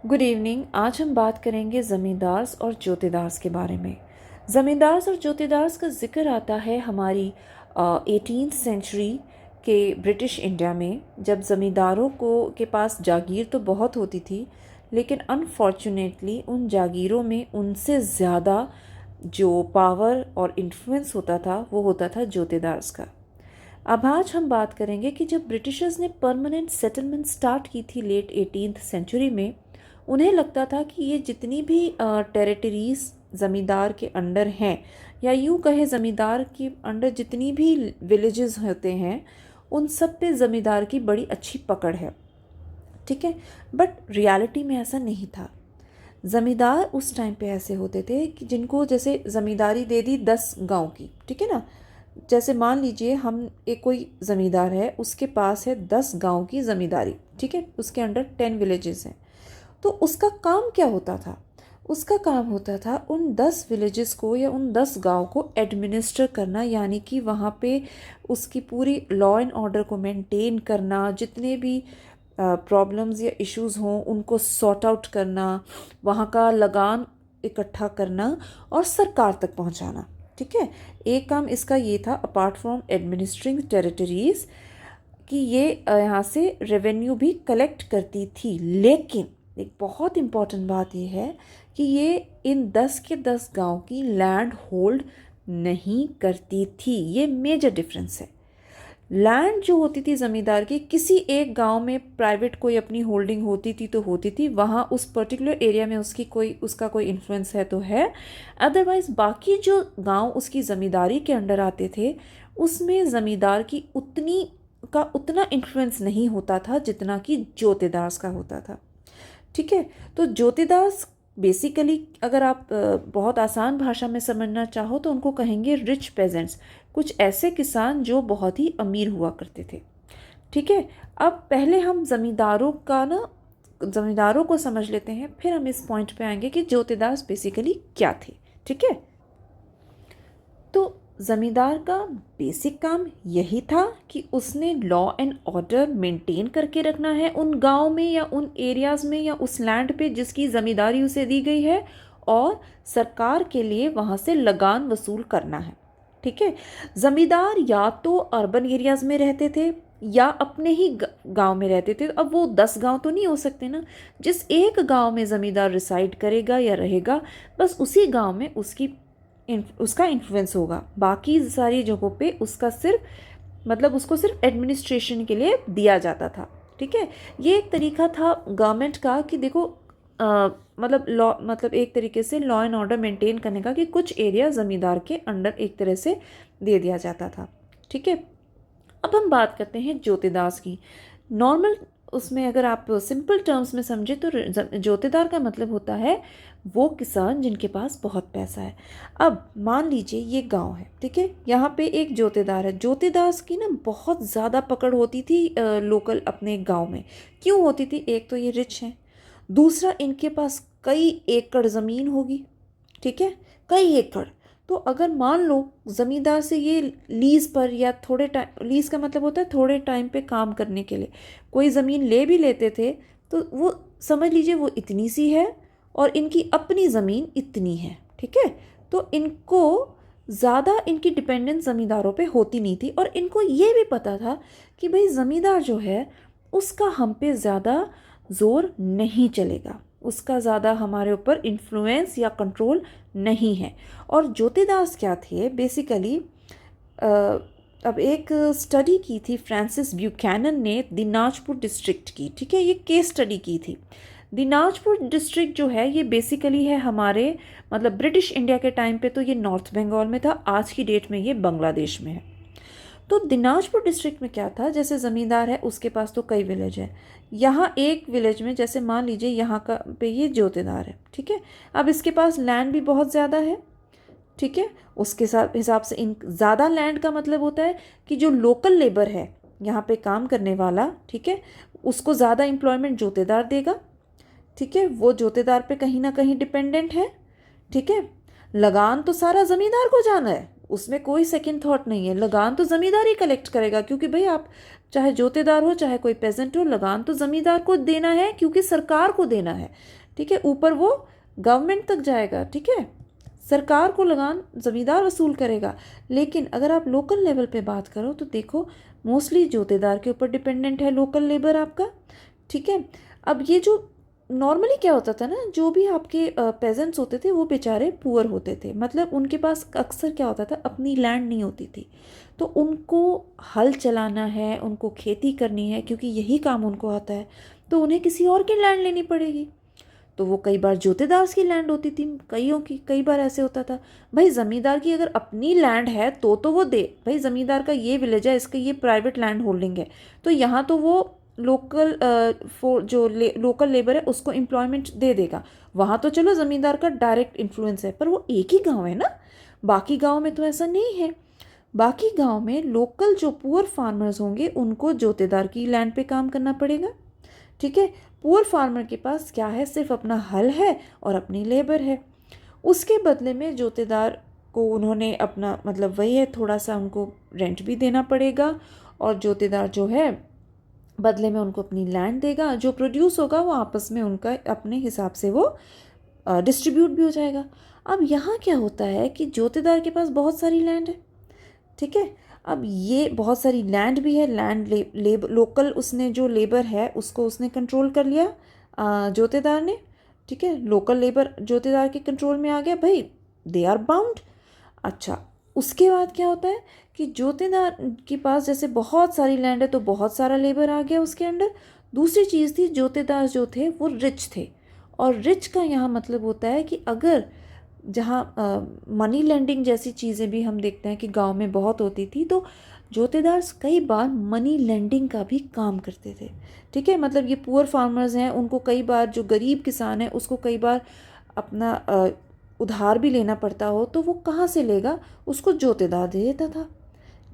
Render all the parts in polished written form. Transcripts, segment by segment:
Good evening. आज हम बात करेंगे ज़मींदार्स और जोतेदार्स के बारे में। ज़मींदार्स और जोतेदार्स का जिक्र आता है हमारी 18th सेंचुरी के ब्रिटिश इंडिया में, जब ज़मींदारों को के पास जागीर तो बहुत होती थी, लेकिन अनफॉर्चुनेटली उन जागीरों में उनसे ज़्यादा जो पावर और इन्फ्लुएंस होता था वो होता था जोतेदार्स का। अब आज हम बात करेंगे कि जब ब्रिटिशर्स ने परमानेंट सेटलमेंट स्टार्ट की थी लेट 18th सेंचुरी में, उन्हें लगता था कि ये जितनी भी टेरिटरीज ज़मींदार के अंडर हैं, या यूँ कहे ज़मींदार के अंडर जितनी भी विलेजेस होते हैं, उन सब पे ज़मींदार की बड़ी अच्छी पकड़ है। ठीक है, बट रियलिटी में ऐसा नहीं था। ज़मींदार उस टाइम पे ऐसे होते थे कि जिनको जैसे ज़मींदारी दे दी 10 गांव की, ठीक है ना। जैसे मान लीजिए हम एक कोई ज़मींदार है, उसके पास है 10 गांव की ज़मींदारी, ठीक है, उसके अंडर 10 विलेजेस हैं। तो उसका काम क्या होता था? उसका काम होता था उन 10 विलेजेस को या उन 10 गांव को एडमिनिस्टर करना, यानी कि वहाँ पे उसकी पूरी लॉ एंड ऑर्डर को मेंटेन करना, जितने भी प्रॉब्लम्स या इश्यूज हों उनको सॉर्ट आउट करना, वहाँ का लगान इकट्ठा करना और सरकार तक पहुँचाना। ठीक है, एक काम इसका ये था, अपार्ट फ्रॉम एडमिनिस्ट्रिंग टेरिटरीज, कि ये यहाँ से रेवेन्यू भी कलेक्ट करती थी। लेकिन एक बहुत इम्पॉर्टेंट बात यह है कि ये इन 10 के 10 गांव की लैंड होल्ड नहीं करती थी। ये मेजर डिफरेंस है। लैंड जो होती थी ज़मींदार की, किसी एक गांव में प्राइवेट कोई अपनी होल्डिंग होती थी तो होती थी, वहाँ उस पर्टिकुलर एरिया में उसका कोई इन्फ्लुएंस है तो है। अदरवाइज़ बाकी जो गांव उसकी ज़मींदारी के अंडर आते थे, उसमें ज़मींदार की उतना इन्फ्लुएंस नहीं होता था जितना कि जोतेदार्स का होता था। ठीक है, तो जोतेदार्स बेसिकली, अगर आप बहुत आसान भाषा में समझना चाहो तो उनको कहेंगे रिच पेजेंट्स, कुछ ऐसे किसान जो बहुत ही अमीर हुआ करते थे। ठीक है, अब पहले हम ज़मींदारों को समझ लेते हैं, फिर हम इस पॉइंट पे आएंगे कि जोतेदार्स बेसिकली क्या थे। ठीक है, तो ज़मींदार का बेसिक काम यही था कि उसने लॉ एंड ऑर्डर मेंटेन करके रखना है उन गांव में या उन एरियाज़ में या उस लैंड पे जिसकी ज़मींदारी उसे दी गई है, और सरकार के लिए वहाँ से लगान वसूल करना है। ठीक है, ज़मींदार या तो अर्बन एरियाज़ में रहते थे या अपने ही गांव में रहते थे। अब वो 10 गांव तो नहीं हो सकते ना। जिस एक गांव में ज़मींदार रिसाइड करेगा या रहेगा, बस उसी गांव में उसका इन्फ्लुएंस होगा। बाकी सारी जगहों पे उसको सिर्फ एडमिनिस्ट्रेशन के लिए दिया जाता था। ठीक है, ये एक तरीका था गवर्नमेंट का कि देखो, एक तरीके से लॉ एंड ऑर्डर मेंटेन करने का, कि कुछ एरिया ज़मींदार के अंडर एक तरह से दे दिया जाता था। ठीक है, अब हम बात करते हैं जोतेदार की। नॉर्मल उसमें अगर आप सिंपल टर्म्स में समझे तो जोतेदार का मतलब होता है वो किसान जिनके पास बहुत पैसा है। अब मान लीजिए ये गांव है, ठीक है, यहाँ पे एक जोतेदार है। जोतेदार की ना बहुत ज़्यादा पकड़ होती थी लोकल अपने गांव में। क्यों होती थी? एक तो ये रिच हैं, दूसरा इनके पास कई एकड़ ज़मीन होगी। ठीक है, कई एकड़। तो अगर मान लो ज़मींदार से ये लीज़ पर, या थोड़े टाइम, लीज़ का मतलब होता है थोड़े टाइम पे काम करने के लिए, कोई ज़मीन ले भी लेते थे, तो वो समझ लीजिए वो इतनी सी है और इनकी अपनी ज़मीन इतनी है। ठीक है, तो इनको ज़्यादा इनकी डिपेंडेंस ज़मींदारों पे होती नहीं थी, और इनको ये भी पता था कि भाई ज़मींदार जो है उसका हम पे ज़्यादा ज़ोर नहीं चलेगा, उसका ज़्यादा हमारे ऊपर इन्फ्लुएंस या कंट्रोल नहीं है। और जोतेदार्स क्या थे बेसिकली, अब एक स्टडी की थी फ्रांसिस ब्यूकैनन ने दिनाजपुर डिस्ट्रिक्ट की। ठीक है, ये केस स्टडी की थी। दिनाजपुर डिस्ट्रिक्ट जो है ये बेसिकली है हमारे ब्रिटिश इंडिया के टाइम पे तो ये नॉर्थ बंगाल में था, आज की डेट में ये बांग्लादेश में है। तो दिनाजपुर डिस्ट्रिक्ट में क्या था, जैसे ज़मींदार है उसके पास तो कई विलेज है। यहाँ एक विलेज में जैसे मान लीजिए यहाँ का पे ये जोतेदार है। ठीक है, अब इसके पास लैंड भी बहुत ज़्यादा है। ठीक है, उसके साथ हिसाब से इन ज़्यादा लैंड का मतलब होता है कि जो लोकल लेबर है यहाँ पे काम करने वाला, ठीक है, उसको ज़्यादा एम्प्लॉयमेंट जोतेदार देगा। ठीक है, वो जोतेदार पे कहीं ना कहीं डिपेंडेंट है। ठीक है, लगान तो सारा ज़मींदार को जाना है, उसमें कोई सेकंड थॉट नहीं है, लगान तो ज़मींदार ही कलेक्ट करेगा, क्योंकि भाई आप चाहे जोतेदार हो चाहे कोई पेजेंट हो, लगान तो ज़मींदार को देना है क्योंकि सरकार को देना है। ठीक है, ऊपर वो गवर्नमेंट तक जाएगा। ठीक है, सरकार को लगान ज़मींदार वसूल करेगा। लेकिन अगर आप लोकल लेवल पे बात करो तो देखो मोस्टली जोतेदार के ऊपर डिपेंडेंट है लोकल लेबर आपका। ठीक है, अब ये जो नॉर्मली क्या होता था ना, जो भी आपके पेजेंट्स होते थे वो बेचारे पुअर होते थे, मतलब उनके पास अक्सर क्या होता था, अपनी लैंड नहीं होती थी, तो उनको हल चलाना है, उनको खेती करनी है, क्योंकि यही काम उनको आता है, तो उन्हें किसी और की लैंड लेनी पड़ेगी। तो वो कई बार जोतेदार की लैंड होती थी, कईयों की, कई बार ऐसे होता था भाई ज़मींदार की अगर अपनी लैंड है तो वो दे, भाई ज़मींदार का ये विलेज है, इसका ये प्राइवेट लैंड होल्डिंग है, तो यहाँ तो वो लोकल जो लोकल लेबर है उसको एम्प्लॉयमेंट दे देगा। वहाँ तो चलो ज़मींदार का डायरेक्ट इन्फ्लुएंस है, पर वो एक ही गांव है ना, बाकी गांव में तो ऐसा नहीं है। बाकी गांव में लोकल जो पुअर फार्मर्स होंगे उनको जोतेदार की लैंड पे काम करना पड़ेगा। ठीक है, पुअर फार्मर के पास क्या है, सिर्फ अपना हल है और अपनी लेबर है। उसके बदले में जोतेदार को उन्होंने अपना मतलब वही है, थोड़ा सा उनको रेंट भी देना पड़ेगा, और जोतेदार जो है बदले में उनको अपनी लैंड देगा, जो प्रोड्यूस होगा वो आपस में उनका अपने हिसाब से वो डिस्ट्रीब्यूट भी हो जाएगा। अब यहाँ क्या होता है कि जोतेदार के पास बहुत सारी लैंड है। ठीक है, अब ये बहुत सारी लैंड भी है, लैंड लोकल उसने जो लेबर है उसको उसने कंट्रोल कर लिया जोतेदार ने। ठीक है, लोकल लेबर जोतेदार के कंट्रोल में आ गया, भाई दे आर बाउंड। अच्छा, उसके बाद क्या होता है कि जोतेदार के पास जैसे बहुत सारी लैंड है तो बहुत सारा लेबर आ गया उसके अंडर। दूसरी चीज़ थी, जोतेदार जो थे वो रिच थे, और रिच का यहाँ मतलब होता है कि अगर जहाँ मनी लेंडिंग जैसी चीज़ें भी हम देखते हैं कि गांव में बहुत होती थी, तो जोतेदार कई बार मनी लेंडिंग का भी काम करते थे। ठीक है, मतलब ये पुअर फार्मर्स हैं, उनको कई बार जो गरीब किसान है उसको कई बार अपना उधार भी लेना पड़ता हो, तो वो कहाँ से लेगा, उसको जोतेदार दे देता था।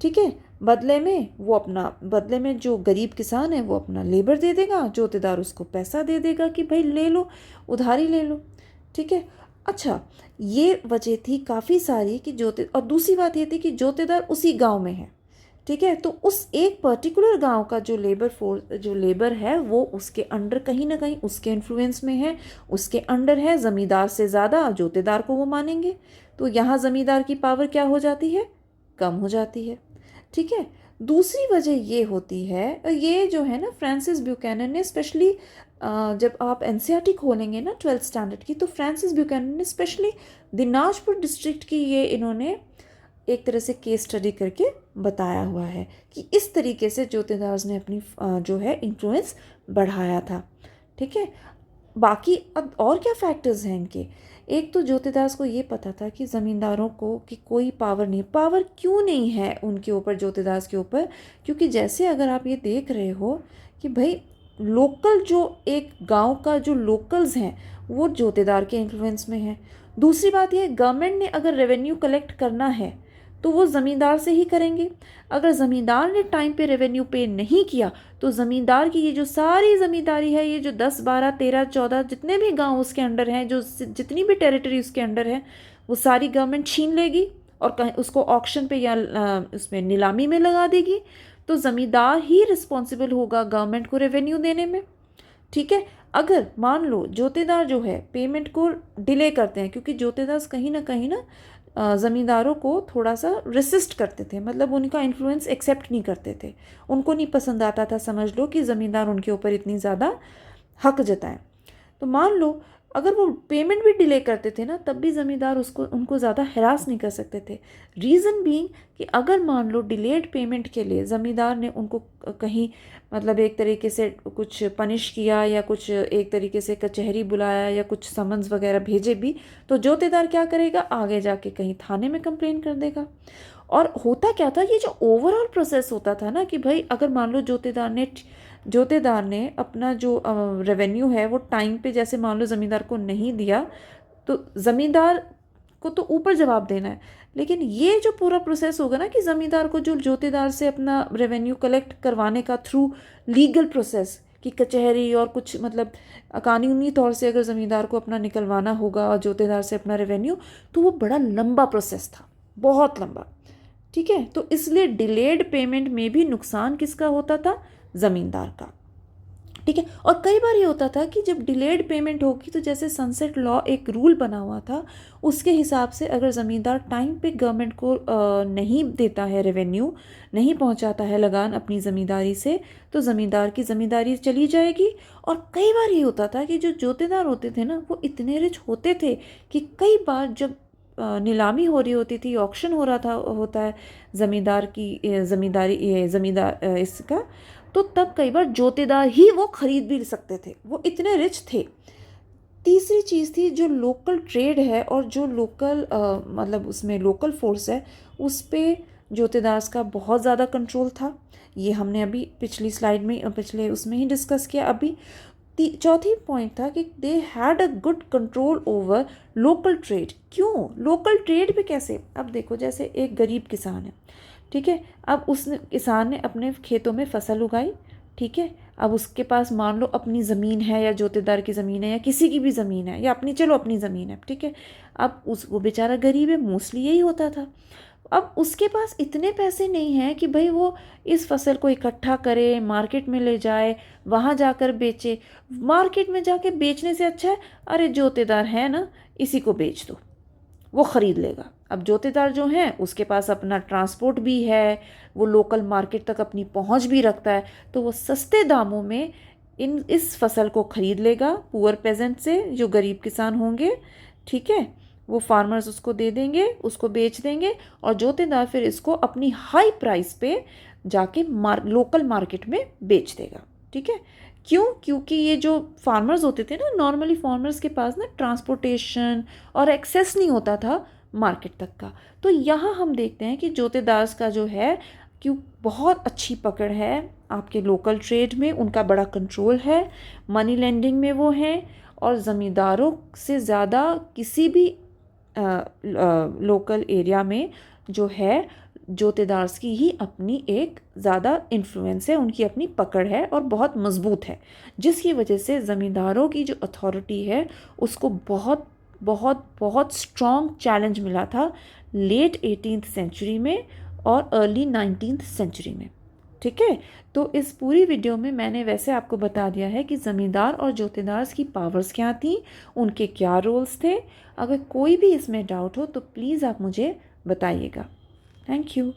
ठीक है, बदले में जो गरीब किसान है वो अपना लेबर दे देगा, जोतेदार उसको पैसा दे देगा कि भाई ले लो, उधारी ले लो। ठीक है, अच्छा, ये वजह थी काफ़ी सारी कि और दूसरी बात ये थी कि जोतेदार उसी गांव में है। ठीक है, तो उस एक पर्टिकुलर गांव का जो लेबर है वो उसके अंडर कहीं ना कहीं उसके इन्फ्लुएंस में है, उसके अंडर है, ज़मींदार से ज़्यादा जोतेदार को वो मानेंगे, तो यहाँ ज़मींदार की पावर क्या हो जाती है, कम हो जाती है। ठीक है, दूसरी वजह ये होती है, ये जो है ना फ्रांसिस ब्यूकैनन ने स्पेशली, जब आप एनसीईआरटी खोलेंगे ना 12th स्टैंडर्ड की, तो फ्रांसिस ब्यूकैनन ने स्पेशली दिनाजपुर डिस्ट्रिक्ट की ये इन्होंने एक तरह से केस स्टडी करके बताया हुआ है कि इस तरीके से जोतेदार ने अपनी जो है इन्फ्लुएंस बढ़ाया था। ठीक है, बाकी अब और क्या फैक्टर्स हैं इनके, एक तो जोतेदार को ये पता था कि ज़मींदारों को कि कोई पावर क्यों नहीं है उनके ऊपर, जोतेदार के ऊपर, क्योंकि जैसे अगर आप ये देख रहे हो कि भाई लोकल जो एक गांव का जो लोकल्स हैं वो जोतेदार के इन्फ्लुएंस में है। दूसरी बात ये, गवर्नमेंट ने अगर रेवेन्यू कलेक्ट करना है तो वो ज़मींदार से ही करेंगे। अगर ज़मींदार ने टाइम पे रेवेन्यू पे नहीं किया तो ज़मींदार की ये जो सारी ज़मींदारी है, ये जो 10, 12, 13, 14 जितने भी गांव उसके अंडर हैं, जो जितनी भी टेरिटरी उसके अंडर है, वो सारी गवर्नमेंट छीन लेगी और कहीं उसको ऑक्शन पे या उसमें नीलामी में लगा देगी। तो ज़मींदार ही रिस्पॉन्सिबल होगा गवर्नमेंट को रेवेन्यू देने में। ठीक है, अगर मान लो जोतेदार जो है पेमेंट को डिले करते हैं, क्योंकि जोतेदार कहीं ना ज़मींदारों को थोड़ा सा रेसिस्ट करते थे, मतलब उनका इन्फ्लुएंस एक्सेप्ट नहीं करते थे, उनको नहीं पसंद आता था, समझ लो कि ज़मींदार उनके ऊपर इतनी ज़्यादा हक जताएं। तो मान लो अगर वो पेमेंट भी डिले करते थे ना, तब भी ज़मींदार उनको ज़्यादा हरास नहीं कर सकते थे। रीज़न बीइंग कि अगर मान लो डिलेड पेमेंट के लिए ज़मींदार ने उनको कहीं मतलब एक तरीके से कुछ पनिश किया या कुछ एक तरीके से कचहरी बुलाया या कुछ समन्स वगैरह भेजे भी, तो जोतेदार क्या करेगा, आगे जाके कहीं थाने में कंप्लेन कर देगा। और होता क्या था, ये जो ओवरऑल प्रोसेस होता था ना कि भाई अगर मान लो जोतेदार ने अपना जो रेवेन्यू है वो टाइम पे जैसे मान लो ज़मींदार को नहीं दिया, तो ज़मींदार को तो ऊपर जवाब देना है। लेकिन ये जो पूरा प्रोसेस होगा ना कि ज़मींदार को जो जोतेदार से अपना रेवेन्यू कलेक्ट करवाने का थ्रू लीगल प्रोसेस कि कचहरी और कुछ मतलब कानूनी तौर से अगर ज़मींदार को अपना निकलवाना होगा और जोतेदार से अपना रेवेन्यू, तो वो बड़ा लंबा प्रोसेस था, बहुत लंबा। ठीक है, तो इसलिए डिलेड पेमेंट में भी नुकसान किसका होता था? ज़मींदार का। ठीक है, और कई बार ये होता था कि जब डिलेड पेमेंट होगी तो जैसे सनसेट लॉ एक रूल बना हुआ था, उसके हिसाब से अगर ज़मींदार टाइम पे गवर्नमेंट को नहीं देता है रेवेन्यू, नहीं पहुंचाता है लगान अपनी ज़मींदारी से, तो ज़मींदार की ज़मींदारी चली जाएगी। और कई बार ये होता था कि जो जोतेदार होते थे ना, वो इतने रिच होते थे कि कई बार जब नीलामी हो रही होती थी, ऑक्शन हो रहा था होता है ज़मींदार की ज़मींदार इसका, तो तब कई बार जोतेदार ही वो खरीद भी सकते थे, वो इतने रिच थे। तीसरी चीज़ थी जो लोकल ट्रेड है और जो लोकल मतलब उसमें लोकल फोर्स है, उस पर जोतेदार का बहुत ज़्यादा कंट्रोल था। ये हमने अभी पिछली स्लाइड में, पिछले उसमें ही डिस्कस किया। अभी चौथी पॉइंट था कि they had a good control over local trade. क्यों लोकल ट्रेड पे? कैसे? अब देखो, जैसे एक गरीब किसान है, ठीक है, अब उसने किसान ने अपने खेतों में फसल उगाई, ठीक है, अब उसके पास मान लो अपनी ज़मीन है या जोतेदार की ज़मीन है या किसी की भी ज़मीन है या अपनी, चलो अपनी ज़मीन है, ठीक है, अब वो बेचारा गरीब है, मोस्टली यही होता था। अब उसके पास इतने पैसे नहीं हैं कि भाई वो इस फसल को इकट्ठा करे, मार्केट में ले जाए, वहाँ जाकर बेचे। मार्केट में जाके बेचने से अच्छा है अरे जोतेदार है ना, इसी को बेच दो, वो ख़रीद लेगा। अब जोतेदार जो हैं उसके पास अपना ट्रांसपोर्ट भी है, वो लोकल मार्केट तक अपनी पहुंच भी रखता है, तो वो सस्ते दामों में इस फसल को ख़रीद लेगा पुअर पेजेंट से, जो गरीब किसान होंगे। ठीक है, वो फार्मर्स उसको दे देंगे, उसको बेच देंगे, और जोतेदार फिर इसको अपनी हाई प्राइस पे जाके लोकल मार्केट में बेच देगा। ठीक है, क्यों? क्योंकि ये जो फार्मर्स होते थे ना, नॉर्मली फार्मर्स के पास ना ट्रांसपोर्टेशन और एक्सेस नहीं होता था मार्केट तक का। तो यहाँ हम देखते हैं कि जोतेदार्स का जो है, क्यों बहुत अच्छी पकड़ है आपके लोकल ट्रेड में, उनका बड़ा कंट्रोल है, मनी लेंडिंग में वो हैं, और ज़मींदारों से ज़्यादा किसी भी लोकल एरिया में जो है जोतेदार्स की ही अपनी एक ज़्यादा इन्फ्लुएंस है, उनकी अपनी पकड़ है और बहुत मजबूत है, जिसकी वजह से ज़मींदारों की जो अथॉरिटी है उसको बहुत बहुत बहुत स्ट्रॉन्ग चैलेंज मिला था लेट 18th सेंचुरी में और अर्ली 19th सेंचुरी में। ठीक है, तो इस पूरी वीडियो में मैंने वैसे आपको बता दिया है कि ज़मींदार और जोतेदार की पावर्स क्या थी, उनके क्या रोल्स थे। अगर कोई भी इसमें डाउट हो तो प्लीज़ आप मुझे बताइएगा। Thank you.